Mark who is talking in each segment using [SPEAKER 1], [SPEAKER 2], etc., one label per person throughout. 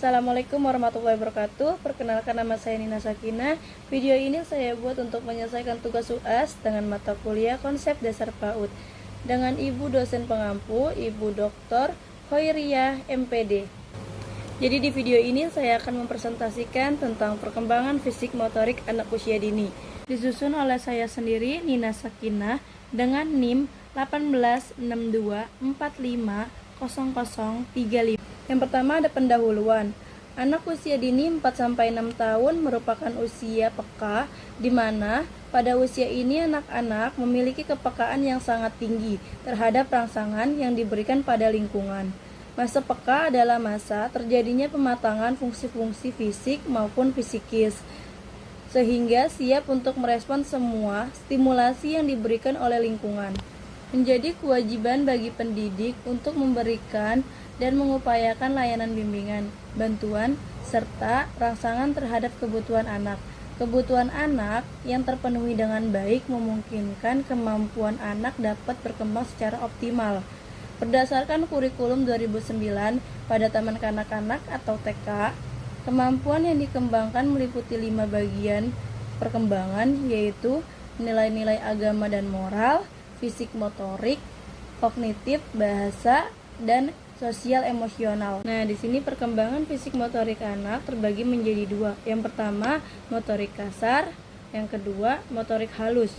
[SPEAKER 1] Assalamualaikum warahmatullahi wabarakatuh. Perkenalkan, nama saya Nina Sakinah. Video ini saya buat untuk menyelesaikan tugas UAS dengan mata kuliah konsep dasar PAUD dengan Ibu dosen pengampu, Ibu Dr. Khoiriyah MPD. Jadi di video ini saya akan mempresentasikan tentang perkembangan fisik motorik anak usia dini. Disusun oleh saya sendiri, Nina Sakinah, dengan NIM 1862450035. Yang pertama ada pendahuluan. Anak usia dini 4-6 tahun merupakan usia peka, di mana pada usia ini anak-anak memiliki kepekaan yang sangat tinggi terhadap rangsangan yang diberikan pada lingkungan. Masa peka adalah masa terjadinya pematangan fungsi-fungsi fisik maupun psikis, sehingga siap untuk merespon semua stimulasi yang diberikan oleh lingkungan. Menjadi kewajiban bagi pendidik untuk memberikan dan mengupayakan layanan bimbingan, bantuan, serta rangsangan terhadap kebutuhan anak. Kebutuhan anak yang terpenuhi dengan baik memungkinkan kemampuan anak dapat berkembang secara optimal. Berdasarkan kurikulum 2009 pada Taman Kanak-kanak atau TK, kemampuan yang dikembangkan meliputi 5 bagian perkembangan, yaitu nilai-nilai agama dan moral, fisik motorik, kognitif, bahasa, dan sosial emosional. Nah, di sini perkembangan fisik motorik anak terbagi menjadi 2. Yang pertama, motorik kasar, yang kedua, motorik halus.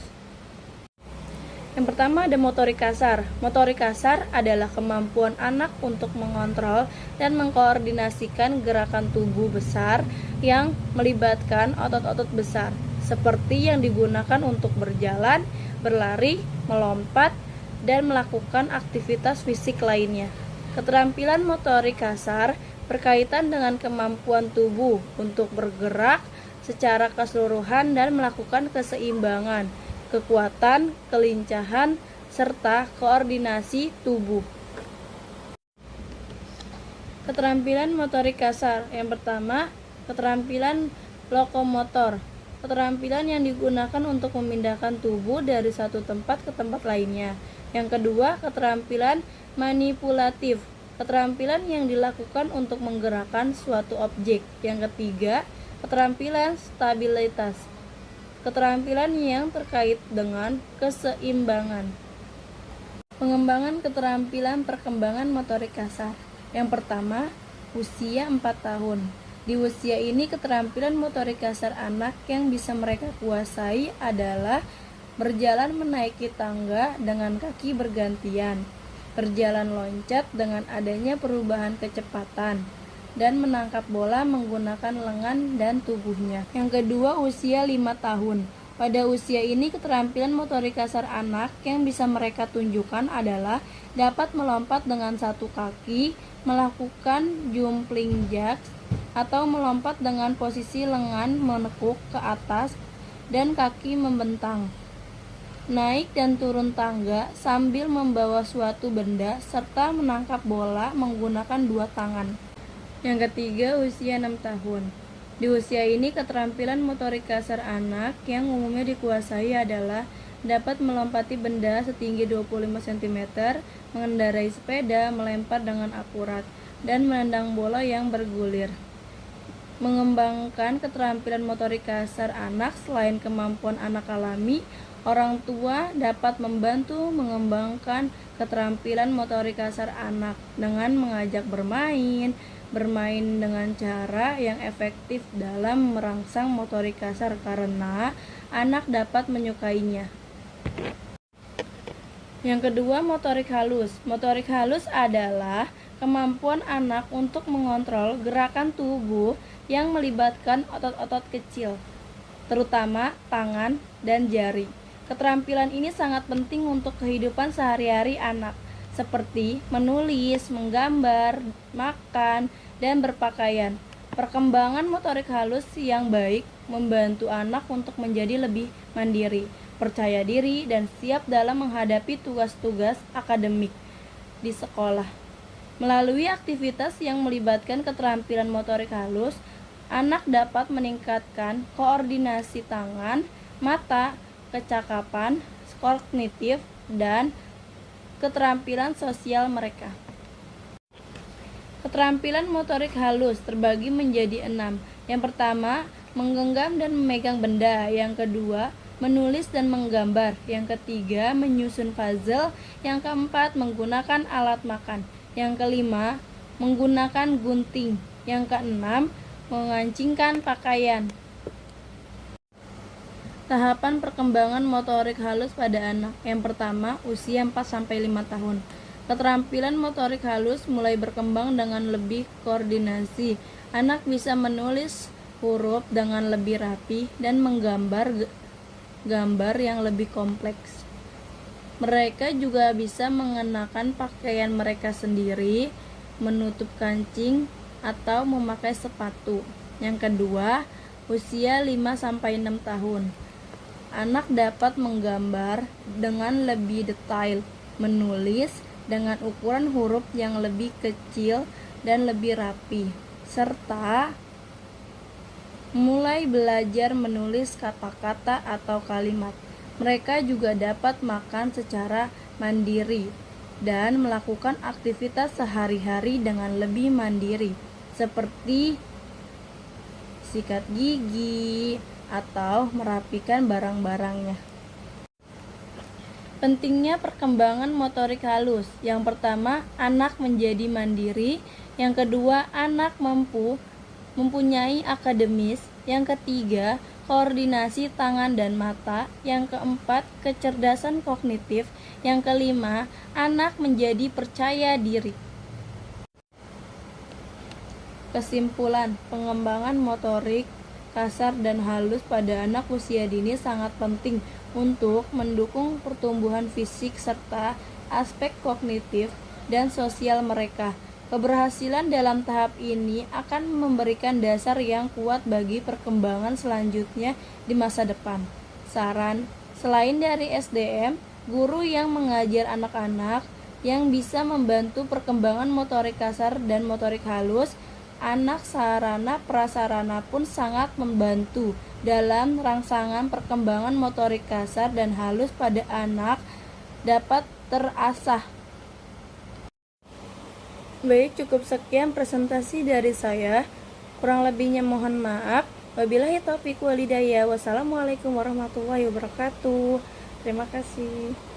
[SPEAKER 1] Yang pertama ada motorik kasar. Motorik kasar adalah kemampuan anak untuk mengontrol dan mengkoordinasikan gerakan tubuh besar yang melibatkan otot-otot besar, seperti yang digunakan untuk berjalan, berlari, melompat, dan melakukan aktivitas fisik lainnya. Keterampilan motorik kasar berkaitan dengan kemampuan tubuh untuk bergerak secara keseluruhan dan melakukan keseimbangan, kekuatan, kelincahan, serta koordinasi tubuh. Keterampilan motorik kasar. Yang pertama, keterampilan lokomotor. Keterampilan yang digunakan untuk memindahkan tubuh dari satu tempat ke tempat lainnya. Yang kedua, keterampilan manipulatif. Keterampilan yang dilakukan untuk menggerakkan suatu objek. Yang ketiga, keterampilan stabilitas. Keterampilan yang terkait dengan keseimbangan. Pengembangan keterampilan perkembangan motorik kasar. Yang pertama, usia 4 tahun. Di usia ini keterampilan motorik kasar anak yang bisa mereka kuasai adalah berjalan menaiki tangga dengan kaki bergantian, berjalan loncat dengan adanya perubahan kecepatan, dan menangkap bola menggunakan lengan dan tubuhnya. Yang kedua, usia 5 tahun. Pada usia ini keterampilan motorik kasar anak yang bisa mereka tunjukkan adalah dapat melompat dengan satu kaki, melakukan jumping jacks, atau melompat dengan posisi lengan menekuk ke atas dan kaki membentang, naik dan turun tangga sambil membawa suatu benda, serta menangkap bola menggunakan 2 tangan. Yang ketiga, usia 6 tahun. Di usia ini keterampilan motorik kasar anak yang umumnya dikuasai adalah dapat melompati benda setinggi 25 cm, mengendarai sepeda, melempar dengan akurat, dan menendang bola yang bergulir. Mengembangkan keterampilan motorik kasar anak, selain kemampuan anak alami, orang tua dapat membantu mengembangkan keterampilan motorik kasar anak dengan mengajak bermain dengan cara yang efektif dalam merangsang motorik kasar karena anak dapat menyukainya. Yang kedua, motorik halus. Motorik halus adalah kemampuan anak untuk mengontrol gerakan tubuh yang melibatkan otot-otot kecil, terutama tangan dan jari. Keterampilan ini sangat penting untuk kehidupan sehari-hari anak, seperti menulis, menggambar, makan, dan berpakaian. Perkembangan motorik halus yang baik membantu anak untuk menjadi lebih mandiri, percaya diri, dan siap dalam menghadapi tugas-tugas akademik di sekolah. Melalui aktivitas yang melibatkan keterampilan motorik halus, anak dapat meningkatkan koordinasi tangan, mata, kecakapan, kognitif, dan keterampilan sosial mereka. Keterampilan motorik halus terbagi menjadi 6. Yang pertama, menggenggam dan memegang benda. Yang kedua, menulis dan menggambar. Yang ketiga, menyusun puzzle. Yang keempat, menggunakan alat makan. Yang kelima, menggunakan gunting. Yang keenam, mengancingkan pakaian. Tahapan perkembangan motorik halus pada anak. Yang pertama, usia 4-5 tahun. Keterampilan motorik halus mulai berkembang dengan lebih koordinasi. Anak bisa menulis huruf dengan lebih rapi dan menggambar gambar yang lebih kompleks. Mereka juga bisa mengenakan pakaian mereka sendiri, menutup kancing, atau memakai sepatu. Yang kedua, usia 5-6 tahun. Anak dapat menggambar dengan lebih detail, menulis dengan ukuran huruf yang lebih kecil dan lebih rapi, serta mulai belajar menulis kata-kata atau kalimat. Mereka juga dapat makan secara mandiri dan melakukan aktivitas sehari-hari dengan lebih mandiri, seperti sikat gigi atau merapikan barang-barangnya. Pentingnya perkembangan motorik halus. Yang pertama, anak menjadi mandiri. Yang kedua, anak mempunyai akademis. Yang ketiga, koordinasi tangan dan mata. Yang keempat, kecerdasan kognitif. Yang kelima, anak menjadi percaya diri. Kesimpulan, pengembangan motorik kasar dan halus pada anak usia dini sangat penting untuk mendukung pertumbuhan fisik serta aspek kognitif dan sosial mereka. Keberhasilan dalam tahap ini akan memberikan dasar yang kuat bagi perkembangan selanjutnya di masa depan. Saran, selain dari SDM, guru yang mengajar anak-anak yang bisa membantu perkembangan motorik kasar dan motorik halus, anak sarana prasarana pun sangat membantu dalam rangsangan perkembangan motorik kasar dan halus pada anak dapat terasah. Baik, cukup sekian presentasi dari saya. Kurang lebihnya mohon maaf. Wabillahi taufiq wal hidayah. Wassalamualaikum warahmatullahi wabarakatuh. Terima kasih.